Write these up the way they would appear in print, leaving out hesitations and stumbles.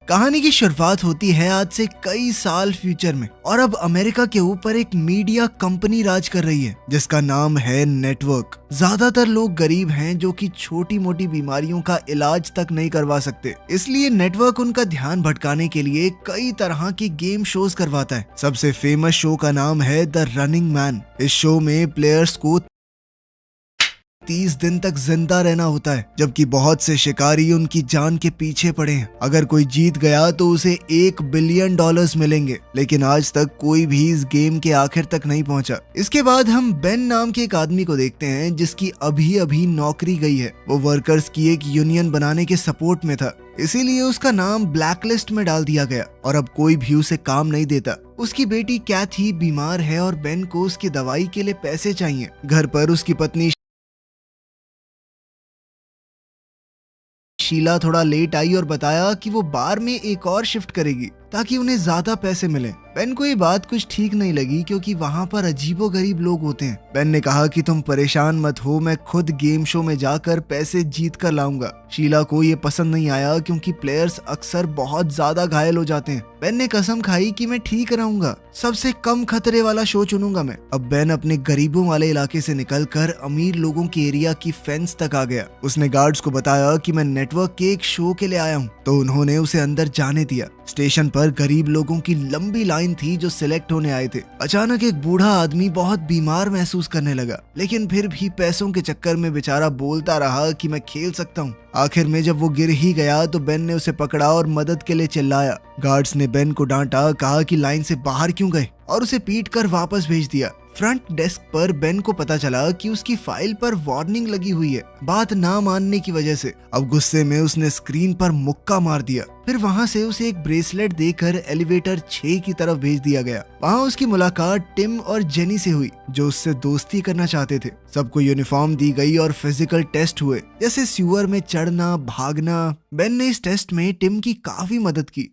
कहानी की शुरुआत होती है आज से कई साल फ्यूचर में और अब अमेरिका के ऊपर एक मीडिया कंपनी राज कर रही है जिसका नाम है नेटवर्क। ज्यादातर लोग गरीब हैं जो कि छोटी मोटी बीमारियों का इलाज तक नहीं करवा सकते, इसलिए नेटवर्क उनका ध्यान भटकाने के लिए कई तरह के गेम शोज करवाता है। सबसे फेमस शो का नाम है द रनिंग मैन। इस शो में प्लेयर्स को 30 दिन तक जिंदा रहना होता है, जबकि बहुत से शिकारी उनकी जान के पीछे पड़े हैं। अगर कोई जीत गया तो उसे $1 बिलियन मिलेंगे, लेकिन आज तक कोई भी इस गेम के आखिर तक नहीं पहुंचा। इसके बाद हम बेन नाम के एक आदमी को देखते हैं जिसकी अभी अभी नौकरी गई है। वो वर्कर्स की एक यूनियन बनाने के सपोर्ट में था, इसीलिए उसका नाम ब्लैकलिस्ट में डाल दिया गया और अब कोई भी उसे काम नहीं देता। उसकी बेटी कैथी बीमार है और बेन को उसकी दवाई के लिए पैसे चाहिए। घर पर उसकी पत्नी शीला थोड़ा लेट आई और बताया कि वो बार में एक और शिफ्ट करेगी ताकि उन्हें ज्यादा पैसे मिले। बेन को ये बात कुछ ठीक नहीं लगी क्योंकि वहाँ पर अजीबोगरीब लोग होते हैं। बेन ने कहा कि तुम परेशान मत हो, मैं खुद गेम शो में जाकर पैसे जीत कर लाऊंगा। शीला को ये पसंद नहीं आया क्योंकि प्लेयर्स अक्सर बहुत ज्यादा घायल हो जाते हैं। बेन ने कसम खाई कि मैं ठीक रहूंगा, सबसे कम खतरे वाला शो चुनूंगा मैं। अब बेन अपने गरीबों वाले इलाके से निकलकर अमीर लोगों के एरिया की फेंस तक आ गया। उसने गार्ड्स को बताया कि मैं नेटवर्क के एक शो के लिए आया हूँ, तो उन्होंने उसे अंदर जाने दिया। स्टेशन पर गरीब लोगों की लंबी लाइन थी जो सिलेक्ट होने आए थे। अचानक एक बूढ़ा आदमी बहुत बीमार महसूस करने लगा, लेकिन फिर भी पैसों के चक्कर में बेचारा बोलता रहा कि मैं खेल सकता हूँ। आखिर में जब वो गिर ही गया तो बेन ने उसे पकड़ा और मदद के लिए चिल्लाया। गार्ड्स ने बेन को डांटा, कहा कि लाइन से बाहर क्यों गए, और उसे पीट कर वापस भेज दिया। फ्रंट डेस्क पर बेन को पता चला कि उसकी फाइल पर वार्निंग लगी हुई है बात ना मानने की वजह से। अब गुस्से में उसने स्क्रीन पर मुक्का मार दिया। फिर वहां से उसे एक ब्रेसलेट देकर एलिवेटर 6 की तरफ भेज दिया गया। वहां उसकी मुलाकात टिम और जेनी से हुई जो उससे दोस्ती करना चाहते थे। सबको यूनिफॉर्म दी गई और फिजिकल टेस्ट हुए, जैसे सीवर में चढ़ना, भागना। बेन ने इस टेस्ट में टिम की काफी मदद की।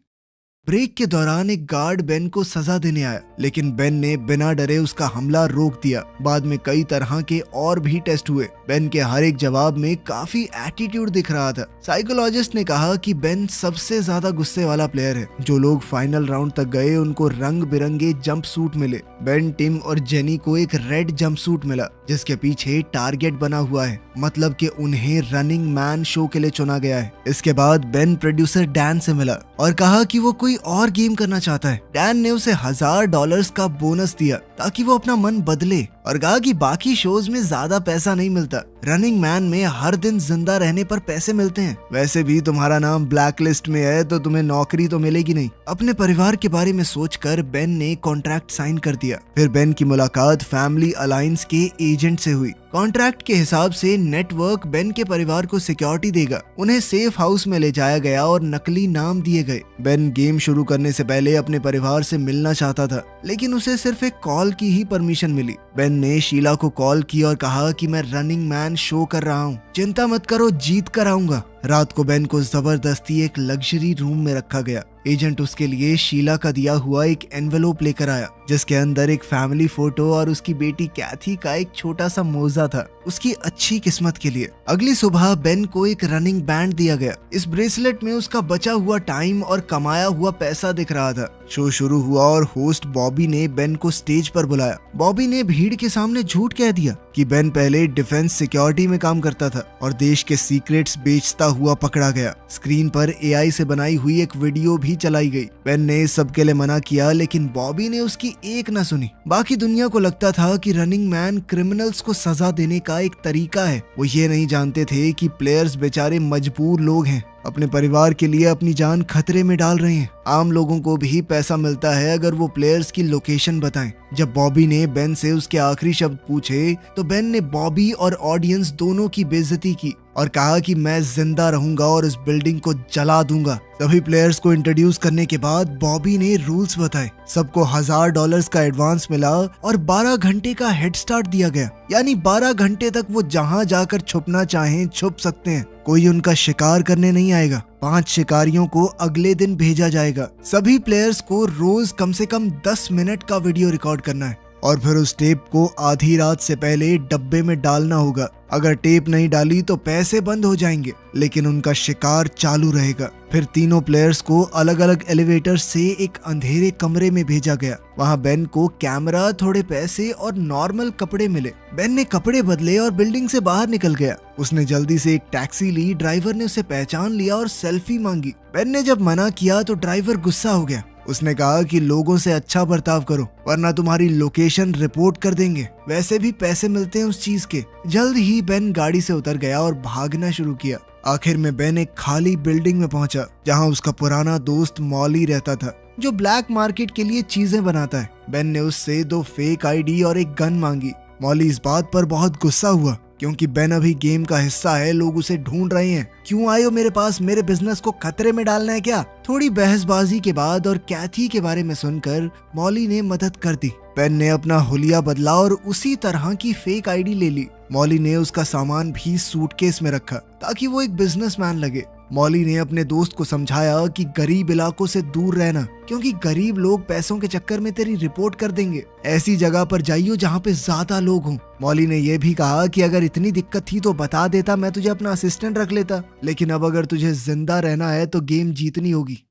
ब्रेक के दौरान एक गार्ड बेन को सजा देने आया, लेकिन बेन ने बिना डरे उसका हमला रोक दिया। बाद में कई तरह के और भी टेस्ट हुए। बेन के हर एक जवाब में काफी एटीट्यूड दिख रहा था। साइकोलॉजिस्ट ने कहा कि बेन सबसे ज्यादा गुस्से वाला प्लेयर है। जो लोग फाइनल राउंड तक गए उनको रंग बिरंगे जंप सूट मिले। बेन, टिम और जेनी को एक रेड जंप सूट मिला जिसके पीछे टारगेट बना हुआ है, मतलब कि उन्हें रनिंग मैन शो के लिए चुना गया है। इसके बाद बेन प्रोड्यूसर डैन से मिला और कहा कि वो कोई और गेम करना चाहता है। डैन ने उसे $1000 का बोनस दिया ताकि वो अपना मन बदले और कहा कि बाकी शोज में ज्यादा पैसा नहीं मिलता, रनिंग मैन में हर दिन जिंदा रहने पर पैसे मिलते हैं। वैसे भी तुम्हारा नाम ब्लैक लिस्ट में है तो तुम्हें नौकरी तो मिलेगी नहीं। अपने परिवार के बारे में सोचकर बेन ने कॉन्ट्रैक्ट साइन कर दिया। फिर बेन की मुलाकात फैमिली अलायंस के एजेंट से हुई। कॉन्ट्रैक्ट के हिसाब से नेटवर्क बेन के परिवार को सिक्योरिटी देगा। उन्हें सेफ हाउस में ले जाया गया और नकली नाम दिए गए। बेन गेम शुरू करने से पहले अपने परिवार से मिलना चाहता था, लेकिन उसे सिर्फ एक कॉल की ही परमिशन मिली। बेन ने शीला को कॉल की और कहा कि मैं रनिंग मैन शो कर रहा हूँ, चिंता मत करो, जीत कर आऊंगा। रात को बेन को जबरदस्ती एक लग्जरी रूम में रखा गया। एजेंट उसके लिए शीला का दिया हुआ एक एनवेलोप लेकर आया जिसके अंदर एक फैमिली फोटो और उसकी बेटी कैथी का एक छोटा सा मोजा था, उसकी अच्छी किस्मत के लिए। अगली सुबह बेन को एक रनिंग बैंड दिया गया। इस ब्रेसलेट में उसका बचा हुआ टाइम और कमाया हुआ पैसा दिख रहा था। शो शुरू हुआ और होस्ट बॉबी ने बेन को स्टेज पर बुलाया। बॉबी ने भीड़ के सामने झूठ कह दिया कि बेन पहले डिफेंस सिक्योरिटी में काम करता था और देश के सीक्रेट्स बेचता हुआ पकड़ा गया। स्क्रीन पर एआई से बनाई हुई एक वीडियो भी चलाई गई। बेन ने इस सब के लिए मना किया, लेकिन बॉबी ने उसकी एक न सुनी। बाकी दुनिया को लगता था कि रनिंग मैन क्रिमिनल्स को सजा देने का एक तरीका है। वो ये नहीं जानते थे कि प्लेयर्स बेचारे मजबूर लोग हैं, अपने परिवार के लिए अपनी जान खतरे में डाल रहे हैं। आम लोगों को भी पैसा मिलता है अगर वो प्लेयर्स की लोकेशन बताएं। जब बॉबी ने बेन से उसके आखिरी शब्द पूछे तो बेन ने बॉबी और ऑडियंस दोनों की बेइज्जती की और कहा कि मैं जिंदा रहूंगा और इस बिल्डिंग को जला दूंगा। सभी प्लेयर्स को इंट्रोड्यूस करने के बाद बॉबी ने रूल्स बताए। सबको $1000 का एडवांस मिला और 12 घंटे का हेड स्टार्ट दिया गया, यानी 12 घंटे तक वो जहां जाकर छुपना चाहें छुप सकते हैं। कोई उनका शिकार करने नहीं आएगा। 5 शिकारियों को अगले दिन भेजा जाएगा। सभी प्लेयर्स को रोज कम से कम 10 मिनट का वीडियो रिकॉर्ड करना है और फिर उस टेप को आधी रात से पहले डब्बे में डालना होगा। अगर टेप नहीं डाली तो पैसे बंद हो जाएंगे, लेकिन उनका शिकार चालू रहेगा। फिर तीनों प्लेयर्स को अलग अलग एलिवेटर से एक अंधेरे कमरे में भेजा गया। वहाँ बेन को कैमरा, थोड़े पैसे और नॉर्मल कपड़े मिले। बेन ने कपड़े बदले और बिल्डिंग से बाहर निकल गया। उसने जल्दी से एक टैक्सी ली। ड्राइवर ने उसे पहचान लिया और सेल्फी मांगी। बेन ने जब मना किया तो ड्राइवर गुस्सा हो गया। उसने कहा कि लोगों से अच्छा बर्ताव करो वरना तुम्हारी लोकेशन रिपोर्ट कर देंगे। वैसे भी पैसे मिलते हैं उस चीज के। जल्द ही बेन गाड़ी से उतर गया और भागना शुरू किया। आखिर में बेन एक खाली बिल्डिंग में पहुंचा जहां उसका पुराना दोस्त मॉली रहता था, जो ब्लैक मार्केट के लिए चीजें बनाता है। बेन ने उससे 2 फेक आईडी और एक गन मांगी। मॉली इस बात पर बहुत गुस्सा हुआ क्योंकि बेन अभी गेम का हिस्सा है, लोग उसे ढूंढ रहे हैं। क्यों आए हो मेरे पास? मेरे बिजनेस को खतरे में डालना है क्या? थोड़ी बहसबाजी के बाद और कैथी के बारे में सुनकर मॉली ने मदद कर दी। बेन ने अपना हुलिया बदला और उसी तरह की फेक आईडी ले ली। मॉली ने उसका सामान भी सूटकेस में रखा ताकि वो एक बिजनेसमैन लगे। मॉली ने अपने दोस्त को समझाया कि गरीब इलाकों से दूर रहना, क्योंकि गरीब लोग पैसों के चक्कर में तेरी रिपोर्ट कर देंगे। ऐसी जगह पर जाइयो जहाँ पे ज्यादा लोग हों। मॉली ने यह भी कहा कि अगर इतनी दिक्कत थी तो बता देता, मैं तुझे अपना असिस्टेंट रख लेता, लेकिन अब अगर तुझे जिंदा रहना है तो गेम जीतनी होगी।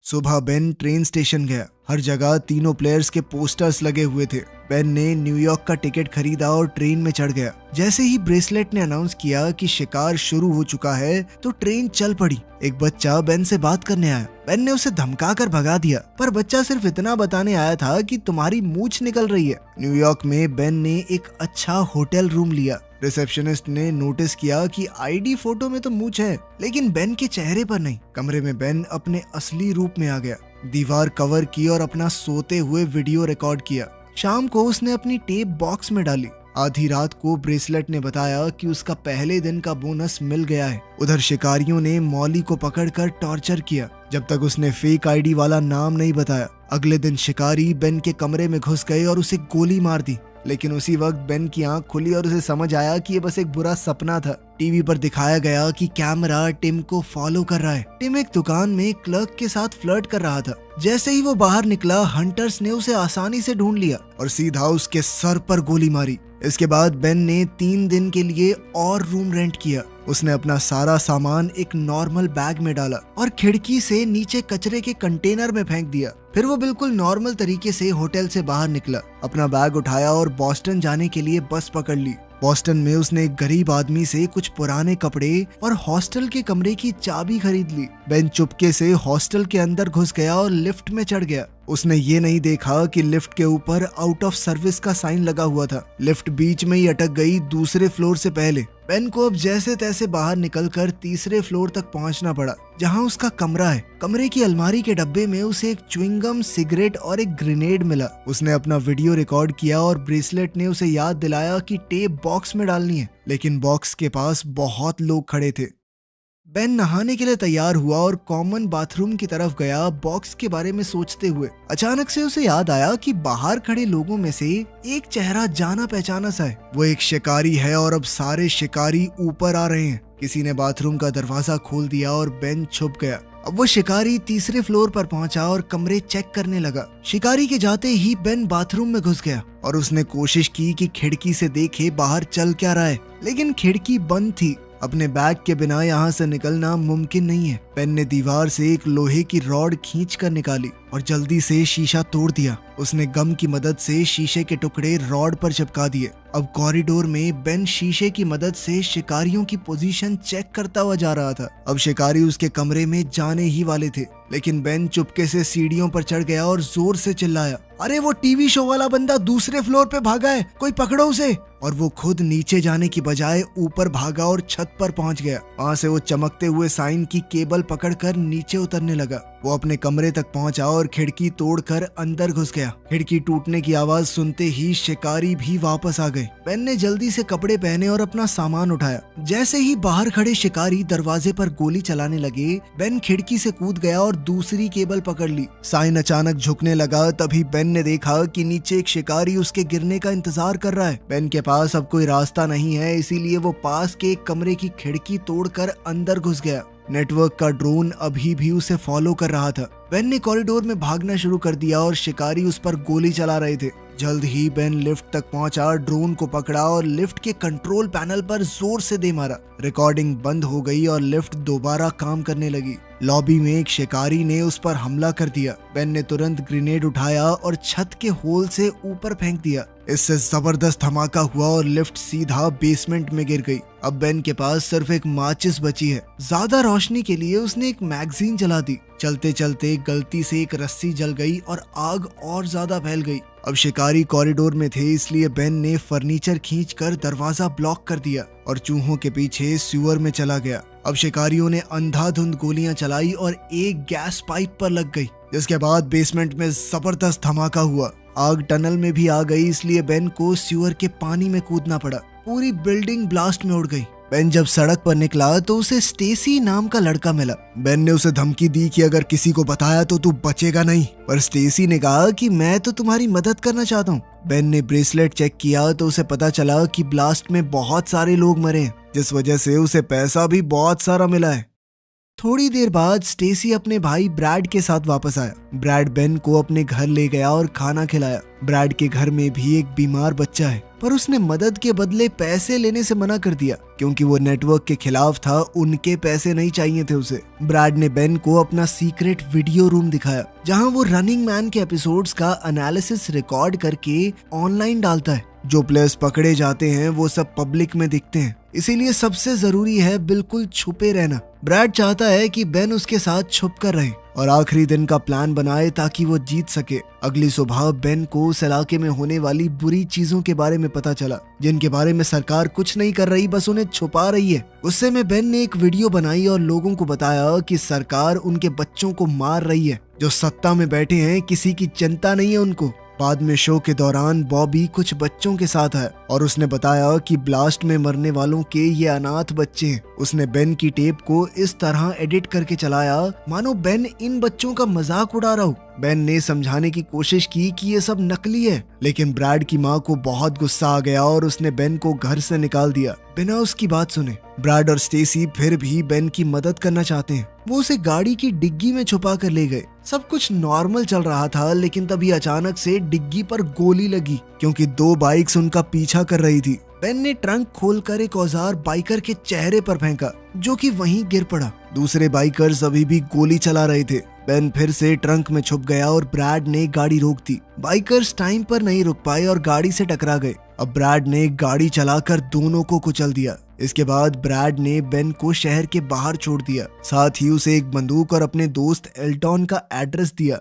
सुबह बेन ट्रेन स्टेशन गया। हर जगह तीनों प्लेयर्स के पोस्टर्स लगे हुए थे। बेन ने न्यूयॉर्क का टिकट खरीदा और ट्रेन में चढ़ गया। जैसे ही ब्रेसलेट ने अनाउंस किया कि शिकार शुरू हो चुका है तो ट्रेन चल पड़ी। एक बच्चा बेन से बात करने आया। बेन ने उसे धमकाकर भगा दिया, पर बच्चा सिर्फ इतना बताने आया था कि तुम्हारी मूंछ निकल रही है। न्यूयॉर्क में बेन ने एक अच्छा होटल रूम लिया। रिसेप्शनिस्ट ने नोटिस किया कि आईडी फोटो में तो मूंछ है, लेकिन बेन के चेहरे पर नहीं। कमरे में बेन अपने असली रूप में आ गया। दीवार कवर की और अपना सोते हुए वीडियो रिकॉर्ड किया। शाम को उसने अपनी टेप बॉक्स में डाली। आधी रात को ब्रेसलेट ने बताया कि उसका पहले दिन का बोनस मिल गया है। उधर शिकारियों ने मॉली को पकड़कर टॉर्चर किया जब तक उसने फेक आईडी वाला नाम नहीं बताया। अगले दिन शिकारी बेन के कमरे में घुस गए और उसे गोली मार दी, लेकिन उसी वक्त बेन की आंख खुली और उसे समझ आया कि ये बस एक बुरा सपना था। टीवी पर दिखाया गया कि कैमरा टिम को फॉलो कर रहा है। टिम एक दुकान में क्लर्क के साथ फ्लर्ट कर रहा था। जैसे ही वो बाहर निकला, हंटर्स ने उसे आसानी से ढूंढ लिया और सीधा उसके सर पर गोली मारी। इसके बाद बेन ने 3 दिन के लिए और रूम रेंट किया। उसने अपना सारा सामान एक नॉर्मल बैग में डाला और खिड़की से नीचे कचरे के कंटेनर में फेंक दिया। फिर वो बिल्कुल नॉर्मल तरीके से होटल से बाहर निकला, अपना बैग उठाया और बॉस्टन जाने के लिए बस पकड़ ली। बॉस्टन में उसने एक गरीब आदमी से कुछ पुराने कपड़े और हॉस्टल के कमरे की चाबी खरीद ली। बेन चुपके से हॉस्टल के अंदर घुस गया और लिफ्ट में चढ़ गया। उसने ये नहीं देखा कि लिफ्ट के ऊपर आउट ऑफ सर्विस का साइन लगा हुआ था। लिफ्ट बीच में ही अटक गई दूसरे फ्लोर से पहले। बेन को अब जैसे तैसे बाहर निकलकर तीसरे फ्लोर तक पहुंचना पड़ा, जहां उसका कमरा है। कमरे की अलमारी के डब्बे में उसे एक च्युइंगम, सिगरेट और एक ग्रेनेड मिला। उसने अपना वीडियो रिकॉर्ड किया और ब्रेसलेट ने उसे याद दिलाया कि टेप बॉक्स में डालनी है, लेकिन बॉक्स के पास बहुत लोग खड़े थे। बेन नहाने के लिए तैयार हुआ और कॉमन बाथरूम की तरफ गया। बॉक्स के बारे में सोचते हुए अचानक से उसे याद आया कि बाहर खड़े लोगों में से एक चेहरा जाना पहचाना सा है। वो एक शिकारी है और अब सारे शिकारी ऊपर आ रहे हैं। किसी ने बाथरूम का दरवाजा खोल दिया और बेन छुप गया। अब वो शिकारी तीसरे फ्लोर पर पहुंचा और कमरे चेक करने लगा। शिकारी के जाते ही बेन बाथरूम में घुस गया और उसने कोशिश की कि खिड़की से देखे बाहर चल क्या रहा है, लेकिन खिड़की बंद थी। अपने बैग के बिना यहाँ से निकलना मुमकिन नहीं है। बेन ने दीवार से एक लोहे की रॉड खींचकर निकाली और जल्दी से शीशा तोड़ दिया। उसने गम की मदद से शीशे के टुकड़े रॉड पर चिपका दिए। अब कॉरिडोर में बेन शीशे की मदद से शिकारियों की पोजीशन चेक करता हुआ जा रहा था। अब शिकारी उसके कमरे में जाने ही वाले थे, लेकिन बेन चुपके से सीढ़ियों पर चढ़ गया और जोर से चिल्लाया, अरे वो टीवी शो वाला बंदा दूसरे फ्लोर पे भागा है, कोई पकड़ो उसे। और वो खुद नीचे जाने की बजाय ऊपर भागा और छत पर पहुंच गया। वहां से वो चमकते हुए साइन की केबल पकड़कर नीचे उतरने लगा। वो अपने कमरे तक पहुंचा और खिड़की तोड़कर अंदर घुस गया। खिड़की टूटने की आवाज सुनते ही शिकारी भी वापस आ गए। बेन ने जल्दी से कपड़े पहने और अपना सामान उठाया। जैसे ही बाहर खड़े शिकारी दरवाजे पर गोली चलाने लगे, बेन खिड़की से कूद गया और दूसरी केबल पकड़ ली। साइन अचानक झुकने लगा। तभी बेन ने देखा कि नीचे एक शिकारी उसके गिरने का इंतजार कर रहा है। बेन के पास अब कोई रास्ता नहीं है, इसीलिए वो पास के एक कमरे की खिड़की तोड़कर अंदर घुस गया। नेटवर्क का ड्रोन अभी भी उसे फॉलो कर रहा था। बेन ने कॉरिडोर में भागना शुरू कर दिया और शिकारी उस पर गोली चला रहे थे। जल्द ही बेन लिफ्ट तक पहुंचा, ड्रोन को पकड़ा और लिफ्ट के कंट्रोल पैनल पर जोर से दे मारा। रिकॉर्डिंग बंद हो गई और लिफ्ट दोबारा काम करने लगी। लॉबी में एक शिकारी ने उस पर हमला कर दिया। बेन ने तुरंत ग्रेनेड उठाया और छत के होल से ऊपर फेंक दिया। इससे जबरदस्त धमाका हुआ और लिफ्ट सीधा बेसमेंट में गिर गई। अब बेन के पास सिर्फ एक माचिस बची है। ज्यादा रोशनी के लिए उसने एक मैगजीन जला दी। चलते चलते गलती से एक रस्सी जल गई और आग और ज्यादा फैल गई। अब शिकारी कॉरिडोर में थे, इसलिए बेन ने फर्नीचर खींचकर दरवाजा ब्लॉक कर दिया और चूहों के पीछे सीवर में चला गया। अब शिकारियों ने अंधाधुंध गोलियां चलाई और एक गैस पाइप पर लग गई, जिसके बाद बेसमेंट में जबरदस्त धमाका हुआ। आग टनल में भी आ गई, इसलिए बेन को सीवर के पानी में कूदना पड़ा। पूरी बिल्डिंग ब्लास्ट में उड़ गई। बेन जब सड़क पर निकला तो उसे स्टेसी नाम का लड़का मिला। बेन ने उसे धमकी दी कि अगर किसी को बताया तो तू बचेगा नहीं, पर स्टेसी ने कहा कि मैं तो तुम्हारी मदद करना चाहता हूँ। बेन ने ब्रेसलेट चेक किया तो उसे पता चला कि ब्लास्ट में बहुत सारे लोग मरे हैं, जिस वजह से उसे पैसा भी बहुत सारा मिला है। थोड़ी देर बाद स्टेसी अपने भाई ब्रैड के साथ वापस आया। ब्रैड बेन को अपने घर ले गया और खाना खिलाया। ब्रैड के घर में भी एक बीमार बच्चा है, पर उसने मदद के बदले पैसे लेने से मना कर दिया क्योंकि वो नेटवर्क के खिलाफ था। उनके पैसे नहीं चाहिए थे उसे। ब्रैड ने बेन को अपना सीक्रेट वीडियो रूम दिखाया, जहां वो रनिंग मैन के एपिसोड्स का एनालिसिस रिकॉर्ड करके ऑनलाइन डालता है। जो प्लेयर्स पकड़े जाते हैं वो सब पब्लिक में दिखते हैं, इसीलिए सबसे जरूरी है बिल्कुल छुपे रहना। ब्रैड चाहता है कि बेन उसके साथ छुप कर रहे और आखिरी दिन का प्लान बनाए ताकि वो जीत सके। अगली सुबह बेन को उस इलाके में होने वाली बुरी चीजों के बारे में पता चला, जिनके बारे में सरकार कुछ नहीं कर रही, बस उन्हें छुपा रही है। गुस्से में बेन ने एक वीडियो बनाई और लोगों को बताया कि सरकार उनके बच्चों को मार रही है। जो सत्ता में बैठे हैं किसी की चिंता नहीं है उनको। बाद में शो के दौरान बॉबी कुछ बच्चों के साथ है और उसने बताया कि ब्लास्ट में मरने वालों के ये अनाथ बच्चे हैं। उसने बेन की टेप को इस तरह एडिट करके चलाया मानो बेन इन बच्चों का मजाक उड़ा रहा हो। बेन ने समझाने की कोशिश की कि ये सब नकली है, लेकिन ब्रैड की माँ को बहुत गुस्सा आ गया और उसने बेन को घर से निकाल दिया बिना उसकी बात सुने। ब्रैड और स्टेसी फिर भी बेन की मदद करना चाहते हैं। वो उसे गाड़ी की डिग्गी में छुपा कर ले गए। सब कुछ नॉर्मल चल रहा था, लेकिन तभी अचानक से डिग्गी पर गोली लगी क्योंकि 2 बाइक्स उनका पीछा कर रही थी। बेन ने ट्रंक खोलकर एक औजार बाइकर के चेहरे पर फेंका, जो कि वहीं गिर पड़ा। दूसरे बाइकर्स अभी भी गोली चला रहे थे। बेन फिर से ट्रंक में छुप गया और ब्रैड ने गाड़ी रोक दी। बाइकर्स टाइम पर नहीं रुक पाए और गाड़ी से टकरा गए। अब ब्रैड ने गाड़ी चलाकर दोनों को कुचल दिया। इसके बाद ब्रैड ने बेन को शहर के बाहर छोड़ दिया, साथ ही उसे एक बंदूक और अपने दोस्त एल्टॉन का एड्रेस दिया।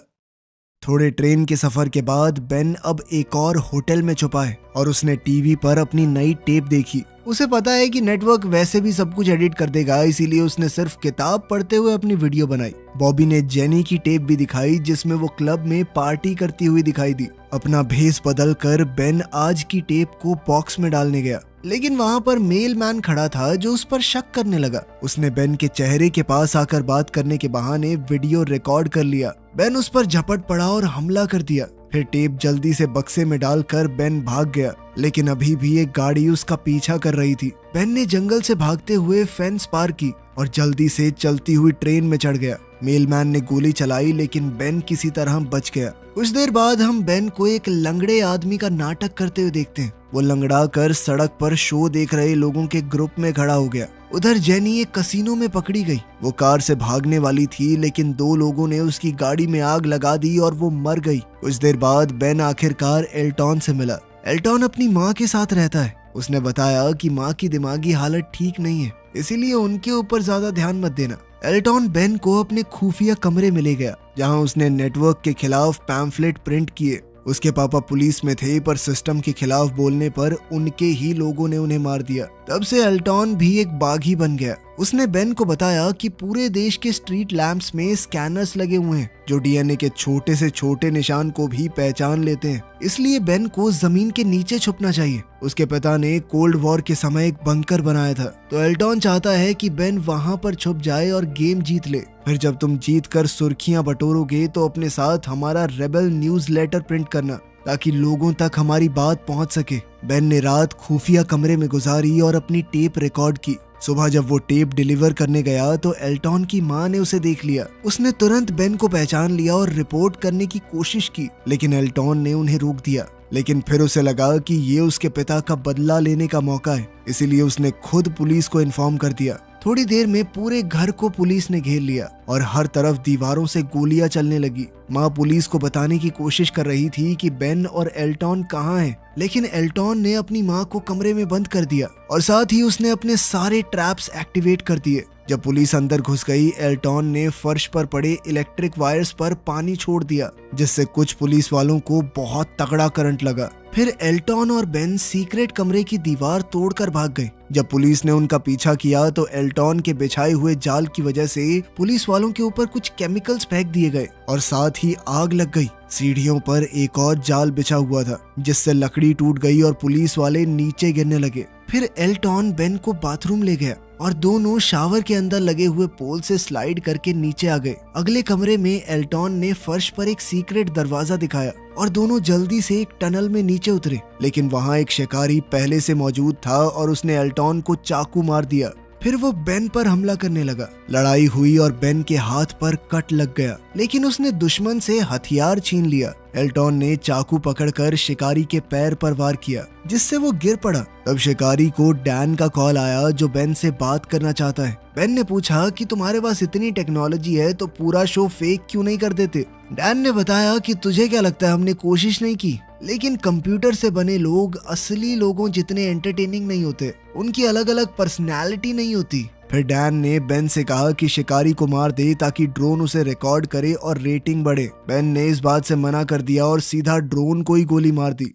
थोड़े ट्रेन के सफर के बाद बेन अब एक और होटल में छुपा है और उसने टीवी पर अपनी नई टेप देखी। उसे पता है कि नेटवर्क वैसे भी सब कुछ एडिट कर देगा, इसीलिए उसने सिर्फ किताब पढ़ते हुए अपनी वीडियो बनाई। बॉबी ने जेनी की टेप भी दिखाई, जिसमें वो क्लब में पार्टी करती हुई दिखाई दी। अपना भेस बदल कर बेन आज की टेप को बॉक्स में डालने गया, लेकिन वहाँ पर मेल मैन खड़ा था जो उस पर शक करने लगा। उसने बेन के चेहरे के पास आकर बात करने के बहाने वीडियो रिकॉर्ड कर लिया। बेन उस पर झपट पड़ा और हमला कर दिया। फिर टेप जल्दी से बक्से में डालकर बेन भाग गया, लेकिन अभी भी एक गाड़ी उसका पीछा कर रही थी। बेन ने जंगल से भागते हुए फेंस पार की और जल्दी से चलती हुई ट्रेन में चढ़ गया। मेलमैन ने गोली चलाई, लेकिन बेन किसी तरह बच गया। कुछ देर बाद हम बेन को एक लंगड़े आदमी का नाटक करते हुए देखते हैं। वो लंगड़ा कर सड़क पर शो देख रहे लोगों के ग्रुप में खड़ा हो गया। उधर जेनी एक कसीनो में पकड़ी गई। वो कार से भागने वाली थी, लेकिन 2 लोगों ने उसकी गाड़ी में आग लगा दी और वो मर गई। कुछ देर बाद बेन आखिरकार एल्टॉन से मिला। एल्टॉन अपनी माँ के साथ रहता है। उसने बताया कि माँ की दिमागी हालत ठीक नहीं है, इसीलिए उनके ऊपर ज्यादा ध्यान मत देना। एल्टॉन बेन को अपने खुफिया कमरे में ले गया, जहाँ उसने नेटवर्क के खिलाफ पैम्फलेट प्रिंट किए। उसके पापा पुलिस में थे, पर सिस्टम के खिलाफ बोलने पर उनके ही लोगों ने उन्हें मार दिया। तब से एल्टॉन भी एक बागी बन गया। उसने बेन को बताया कि पूरे देश के स्ट्रीट लैंप्स में स्कैनर्स लगे हुए हैं, जो डीएनए के छोटे से छोटे निशान को भी पहचान लेते हैं। इसलिए बेन को जमीन के नीचे छुपना चाहिए। उसके पिता ने कोल्ड वॉर के समय एक बंकर बनाया था, तो एल्टॉन चाहता है कि बेन वहां पर छुप जाए और गेम जीत ले। फिर जब तुम जीत कर सुर्खियां बटोरोगे तो अपने साथ हमारा रेबल न्यूज लेटर प्रिंट करना, ताकि लोगों तक हमारी बात पहुंच सके। बेन ने रात खुफिया कमरे में गुजारी और अपनी टेप रिकॉर्ड की। सुबह जब वो टेप डिलीवर करने गया तो एल्टॉन की माँ ने उसे देख लिया। उसने तुरंत बेन को पहचान लिया और रिपोर्ट करने की कोशिश की, लेकिन एल्टॉन ने उन्हें रोक दिया। लेकिन फिर उसे लगा कि ये उसके पिता का बदला लेने का मौका है, इसीलिए उसने खुद पुलिस को इन्फॉर्म कर दिया। थोड़ी देर में पूरे घर को पुलिस ने घेर लिया और हर तरफ दीवारों से गोलियां चलने लगी। माँ पुलिस को बताने की कोशिश कर रही थी कि बेन और एल्टॉन कहाँ हैं, लेकिन एल्टॉन ने अपनी माँ को कमरे में बंद कर दिया और साथ ही उसने अपने सारे ट्रैप्स एक्टिवेट कर दिए। जब पुलिस अंदर घुस गई, एल्टॉन ने फर्श पर पड़े इलेक्ट्रिक वायर्स पर पानी छोड़ दिया, जिससे कुछ पुलिस वालों को बहुत तगड़ा करंट लगा। फिर एल्टॉन और बेन सीक्रेट कमरे की दीवार तोड़कर भाग गए। जब पुलिस ने उनका पीछा किया तो एल्टॉन के बिछाए हुए जाल की वजह से पुलिस वालों के ऊपर कुछ केमिकल्स फेंक दिए गए और साथ ही आग लग गई। सीढ़ियों पर एक और जाल बिछा हुआ था, जिससे लकड़ी टूट गई और पुलिस वाले नीचे गिरने लगे। फिर एल्टॉन बेन को बाथरूम ले गया और दोनों शावर के अंदर लगे हुए पोल से स्लाइड करके नीचे आ गए। अगले कमरे में एल्टॉन ने फर्श पर एक सीक्रेट दरवाजा दिखाया और दोनों जल्दी से एक टनल में नीचे उतरे, लेकिन वहाँ एक शिकारी पहले से मौजूद था और उसने एल्टॉन को चाकू मार दिया। फिर वो बेन पर हमला करने लगा। लड़ाई हुई और बेन के हाथ पर कट लग गया, लेकिन उसने दुश्मन से हथियार छीन लिया। एल्टॉन ने चाकू पकड़कर शिकारी के पैर पर वार किया, जिससे वो गिर पड़ा। तब शिकारी को डैन का कॉल आया, जो बेन से बात करना चाहता है। बेन ने पूछा कि तुम्हारे पास इतनी टेक्नोलॉजी है तो पूरा शो फेक क्यों नहीं कर देते। डैन ने बताया कि तुझे क्या लगता है, हमने कोशिश नहीं की, लेकिन कंप्यूटर से बने लोग असली लोगों जितने एंटरटेनिंग नहीं होते। उनकी अलग अलग पर्सनैलिटी नहीं होती। फिर डैन ने बेन से कहा कि शिकारी को मार दे ताकि ड्रोन उसे रिकॉर्ड करे और रेटिंग बढ़े। बेन ने इस बात से मना कर दिया और सीधा ड्रोन को ही गोली मार दी।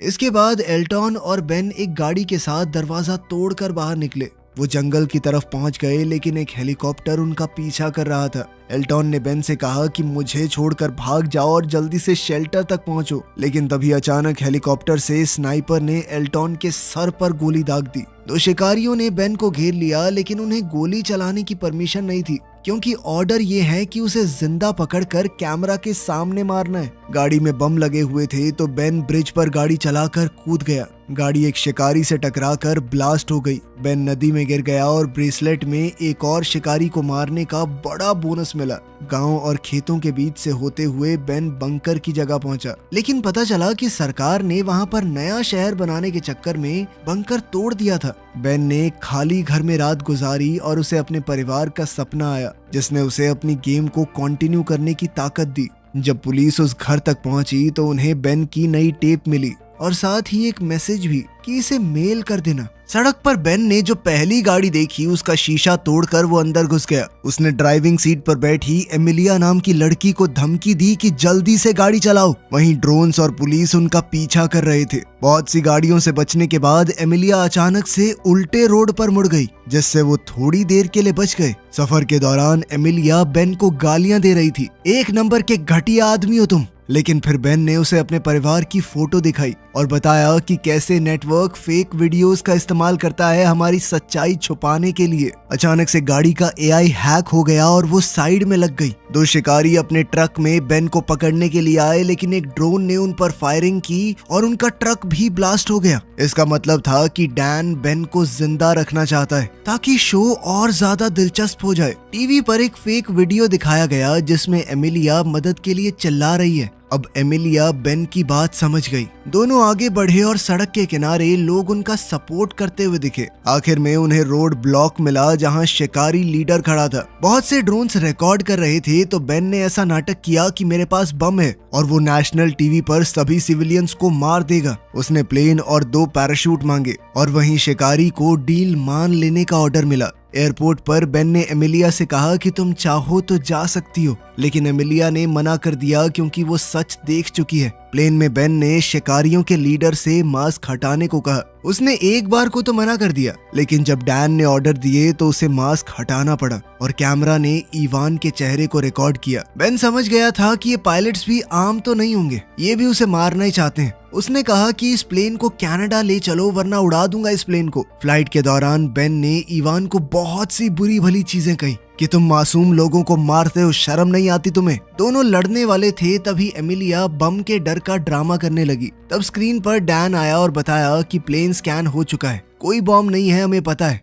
इसके बाद एल्टॉन और बेन एक गाड़ी के साथ दरवाजा तोड़कर बाहर निकले। वो जंगल की तरफ पहुंच गए, लेकिन एक हेलीकॉप्टर उनका पीछा कर रहा था। एल्टॉन ने बेन से कहा कि मुझे छोड़कर भाग जाओ और जल्दी से शेल्टर तक पहुंचो, लेकिन तभी अचानक हेलीकॉप्टर से स्नाइपर ने एल्टॉन के सर पर गोली दाग दी। दो शिकारियों ने बेन को घेर लिया, लेकिन उन्हें गोली चलाने की परमिशन नहीं थी, क्योंकि ऑर्डर ये है कि उसे जिंदा पकड़कर कैमरा के सामने मारना है। गाड़ी में बम लगे हुए थे तो बेन ब्रिज पर गाड़ी चलाकर कूद गया। गाड़ी एक शिकारी से टकराकर ब्लास्ट हो गई। बेन नदी में गिर गया और ब्रेसलेट में एक और शिकारी को मारने का बड़ा बोनस मिला। गांव और खेतों के बीच से होते हुए बेन बंकर की जगह पहुंचा, लेकिन पता चला कि सरकार ने वहां पर नया शहर बनाने के चक्कर में बंकर तोड़ दिया था। बेन ने खाली घर में रात गुजारी और उसे अपने परिवार का सपना आया, जिसने उसे अपनी गेम को कंटिन्यू करने की ताकत दी। जब पुलिस उस घर तक पहुंची तो उन्हें बेन की नई टेप मिली और साथ ही एक मैसेज भी कि इसे मेल कर देना। सड़क पर बेन ने जो पहली गाड़ी देखी उसका शीशा तोड़कर वो अंदर घुस गया। उसने ड्राइविंग सीट पर बैठी एमिलिया नाम की लड़की को धमकी दी कि जल्दी से गाड़ी चलाओ। वहीं ड्रोन्स और पुलिस उनका पीछा कर रहे थे। बहुत सी गाड़ियों से बचने के बाद एमिलिया अचानक से उल्टे रोड पर मुड़ गई, जिससे वो थोड़ी देर के लिए बच गए। सफर के दौरान एमिलिया बेन को गालियां दे रही थी, एक नंबर के घटिया आदमी हो तुम। लेकिन फिर बेन ने उसे अपने परिवार की फोटो दिखाई और बताया कि कैसे नेटवर्क फेक वीडियोस का इस्तेमाल करता है हमारी सच्चाई छुपाने के लिए। अचानक से गाड़ी का एआई हैक हो गया और वो साइड में लग गई। दो शिकारी अपने ट्रक में बेन को पकड़ने के लिए आए, लेकिन एक ड्रोन ने उन पर फायरिंग की और उनका ट्रक भी ब्लास्ट हो गया। इसका मतलब था कि डैन बेन को जिंदा रखना चाहता है ताकि शो और ज्यादा दिलचस्प हो जाए। टीवी पर एक फेक वीडियो दिखाया गया जिसमें एमिलिया मदद के लिए चिल्ला रही है। अब एमिलिया बेन की बात समझ गई। दोनों आगे बढ़े और सड़क के किनारे लोग उनका सपोर्ट करते हुए दिखे। आखिर में उन्हें रोड ब्लॉक मिला जहां शिकारी लीडर खड़ा था। बहुत से ड्रोन्स रिकॉर्ड कर रहे थे तो बेन ने ऐसा नाटक किया कि मेरे पास बम है और वो नेशनल टीवी पर सभी सिविलियंस को मार देगा। उसने प्लेन और 2 पैराशूट मांगे और वहीं शिकारी को डील मान लेने का ऑर्डर मिला। एयरपोर्ट पर बेन ने एमिलिया से कहा कि तुम चाहो तो जा सकती हो, लेकिन एमिलिया ने मना कर दिया क्योंकि वो सच देख चुकी है। प्लेन में बेन ने शिकारियों के लीडर से मास्क हटाने को कहा। उसने एक बार को तो मना कर दिया, लेकिन जब डैन ने ऑर्डर दिए तो उसे मास्क हटाना पड़ा और कैमरा ने इवान के चेहरे को रिकॉर्ड किया। बेन समझ गया था कि ये पायलट्स भी आम तो नहीं होंगे, ये भी उसे मारना ही चाहते हैं। उसने कहा कि इस प्लेन को कनाडा ले चलो वरना उड़ा दूंगा इस प्लेन को। फ्लाइट के दौरान बेन ने इवान को बहुत सी बुरी भली चीजें कही कि तुम मासूम लोगों को मारते हो, शर्म नहीं आती तुम्हें। दोनों लड़ने वाले थे तभी एमिलिया बम के डर का ड्रामा करने लगी। तब स्क्रीन पर डैन आया और बताया कि प्लेन स्कैन हो चुका है, कोई बॉम्ब नहीं है, हमें पता है।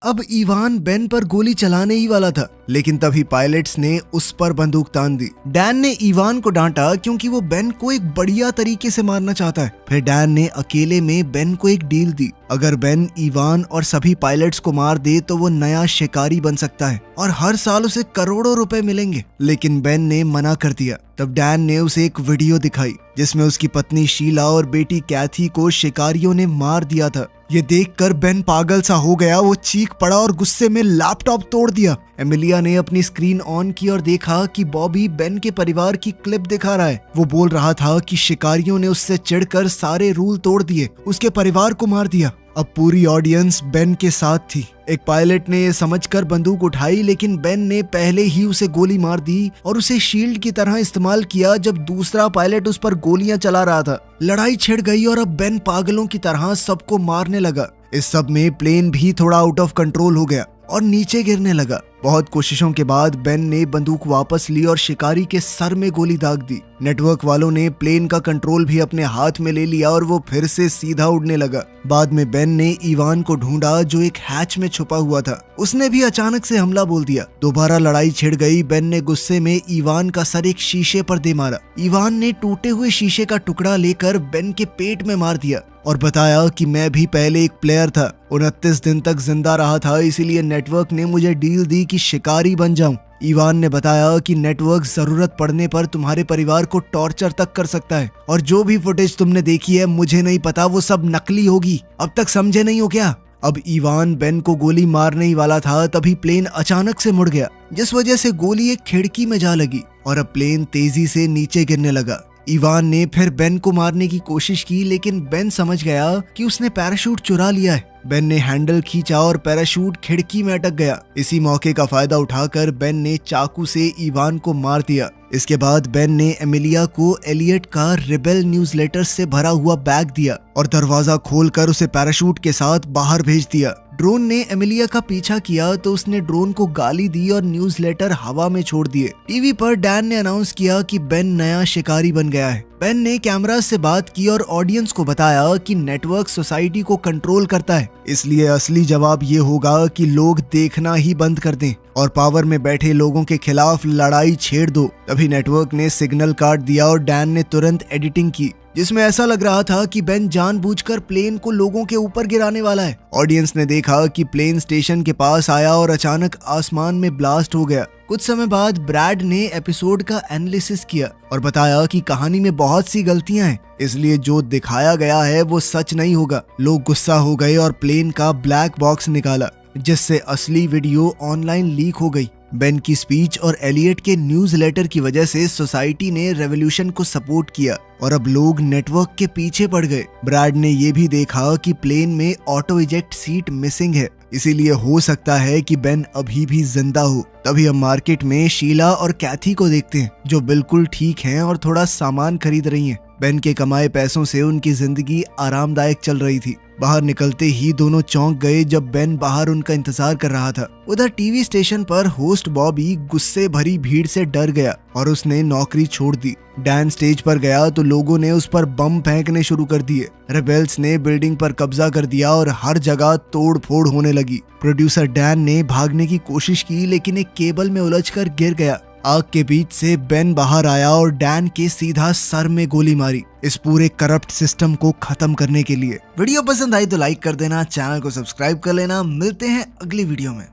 अब इवान बेन पर गोली चलाने ही वाला था, लेकिन तभी पायलट्स ने उस पर बंदूक तान दी। डैन ने इवान को डांटा क्योंकि वो बेन को एक बढ़िया तरीके से मारना चाहता है। फिर डैन ने अकेले में बेन को एक डील दी, अगर बेन इवान और सभी पायलट्स को मार दे तो वो नया शिकारी बन सकता है और हर साल उसे करोड़ों रुपए मिलेंगे। लेकिन बेन ने मना कर दिया। तब डैन ने उसे एक वीडियो दिखाई जिसमें उसकी पत्नी शीला और बेटी कैथी को शिकारियों ने मार दिया था। ये देखकर बेन पागल सा हो गया। वो चीख पड़ा और गुस्से में लैपटॉप तोड़ दिया। एमिलिया ने अपनी स्क्रीन ऑन की और देखा कि बॉबी बेन के परिवार की क्लिप दिखा रहा है। वो बोल रहा था कि शिकारियों ने उससे चिढ़कर सारे रूल तोड़ दिए, उसके परिवार को मार दिया। अब पूरी ऑडियंस बेन के साथ थी। एक पायलट ने ये समझकर बंदूक उठाई, लेकिन बेन ने पहले ही उसे गोली मार दी और उसे शील्ड की तरह इस्तेमाल किया जब दूसरा पायलट उस पर गोलियां चला रहा था। लड़ाई छिड़ गई और अब बेन पागलों की तरह सबको मारने लगा। इस सब में प्लेन भी थोड़ा आउट ऑफ कंट्रोल हो गया और नीचे गिरने लगा। बहुत कोशिशों के बाद बेन ने बंदूक वापस ली और शिकारी के सर में गोली दाग दी। नेटवर्क वालों ने प्लेन का कंट्रोल भी अपने हाथ में ले लिया और वो फिर से सीधा उड़ने लगा। बाद में बेन ने इवान को ढूंढा जो एक हैच में छुपा हुआ था। उसने भी अचानक से हमला बोल दिया। दोबारा लड़ाई छिड़ गई। बेन ने गुस्से में इवान का सर एक शीशे पर दे मारा। इवान ने टूटे हुए शीशे का टुकड़ा लेकर बेन के पेट में मार दिया और बताया कि मैं भी पहले एक प्लेयर था, 29 दिन तक जिंदा रहा था, इसीलिए नेटवर्क ने मुझे डील दी कि शिकारी बन जाऊं। इवान ने बताया कि नेटवर्क जरूरत पड़ने पर तुम्हारे परिवार को टॉर्चर तक कर सकता है और जो भी फुटेज तुमने देखी है मुझे नहीं पता, वो सब नकली होगी। अब तक समझे नहीं हो क्या? अब इवान बेन को गोली मारने ही वाला था, तभी प्लेन अचानक से मुड़ गया, जिस वजह से गोली एक खिड़की में जा लगी और अब प्लेन तेजी से नीचे गिरने लगा। इवान ने फिर बेन को मारने की कोशिश की, लेकिन बेन समझ गया कि उसने पैराशूट चुरा लिया है। बेन ने हैंडल खींचा और पैराशूट खिड़की में अटक गया। इसी मौके का फायदा उठाकर बेन ने चाकू से इवान को मार दिया। इसके बाद बेन ने एमिलिया को एलियट का रिबेल न्यूज़लेटर से भरा हुआ बैग दिया और दरवाजा खोलकर उसे पैराशूट के साथ बाहर भेज दिया। ड्रोन ने एमिलिया का पीछा किया तो उसने ड्रोन को गाली दी और न्यूज़लेटर हवा में छोड़ दिए। टीवी पर डैन ने अनाउंस किया कि बेन नया शिकारी बन गया है। बेन ने कैमरा से बात की और ऑडियंस को बताया कि नेटवर्क सोसाइटी को कंट्रोल करता है, इसलिए असली जवाब ये होगा कि लोग देखना ही बंद कर दें और पावर में बैठे लोगों के खिलाफ लड़ाई छेड़ दो। तभी नेटवर्क ने सिग्नल काट दिया और डैन ने तुरंत एडिटिंग की जिसमें ऐसा लग रहा था कि बेन जानबूझकर प्लेन को लोगों के ऊपर गिराने वाला है। ऑडियंस ने देखा कि प्लेन स्टेशन के पास आया और अचानक आसमान में ब्लास्ट हो गया। कुछ समय बाद ब्रैड ने एपिसोड का एनालिसिस किया और बताया कि कहानी में बहुत सी गलतियां हैं, इसलिए जो दिखाया गया है वो सच नहीं होगा। लोग गुस्सा हो गए और प्लेन का ब्लैक बॉक्स निकाला, जिससे असली वीडियो ऑनलाइन लीक हो गई। बेन की स्पीच और एलियट के न्यूज़लेटर की वजह से सोसाइटी ने रेवोल्यूशन को सपोर्ट किया और अब लोग नेटवर्क के पीछे पड़ गए। ब्रैड ने ये भी देखा कि प्लेन में ऑटो इजेक्ट सीट मिसिंग है, इसीलिए हो सकता है कि बेन अभी भी जिंदा हो। तभी हम मार्केट में शीला और कैथी को देखते हैं जो बिल्कुल ठीक हैं और थोड़ा सामान खरीद रही हैं। बेन के कमाए पैसों से उनकी जिंदगी आरामदायक चल रही थी। बाहर निकलते ही दोनों चौंक गए जब बेन बाहर उनका इंतजार कर रहा था। उधर टीवी स्टेशन पर होस्ट बॉबी गुस्से भरी भीड़ से डर गया और उसने नौकरी छोड़ दी। डैन स्टेज पर गया तो लोगों ने उस पर बम फेंकने शुरू कर दिए। रेबेल्स ने बिल्डिंग पर कब्जा कर दिया और हर जगह तोड़ फोड़ होने लगी। प्रोड्यूसर डैन ने भागने की कोशिश की, लेकिन एक केबल में उलझकर गिर गया। आग के बीच से बेन बाहर आया और डैन के सीधा सर में गोली मारी, इस पूरे करप्ट सिस्टम को खत्म करने के लिए। वीडियो पसंद आई तो लाइक कर देना, चैनल को सब्सक्राइब कर लेना। मिलते हैं अगली वीडियो में।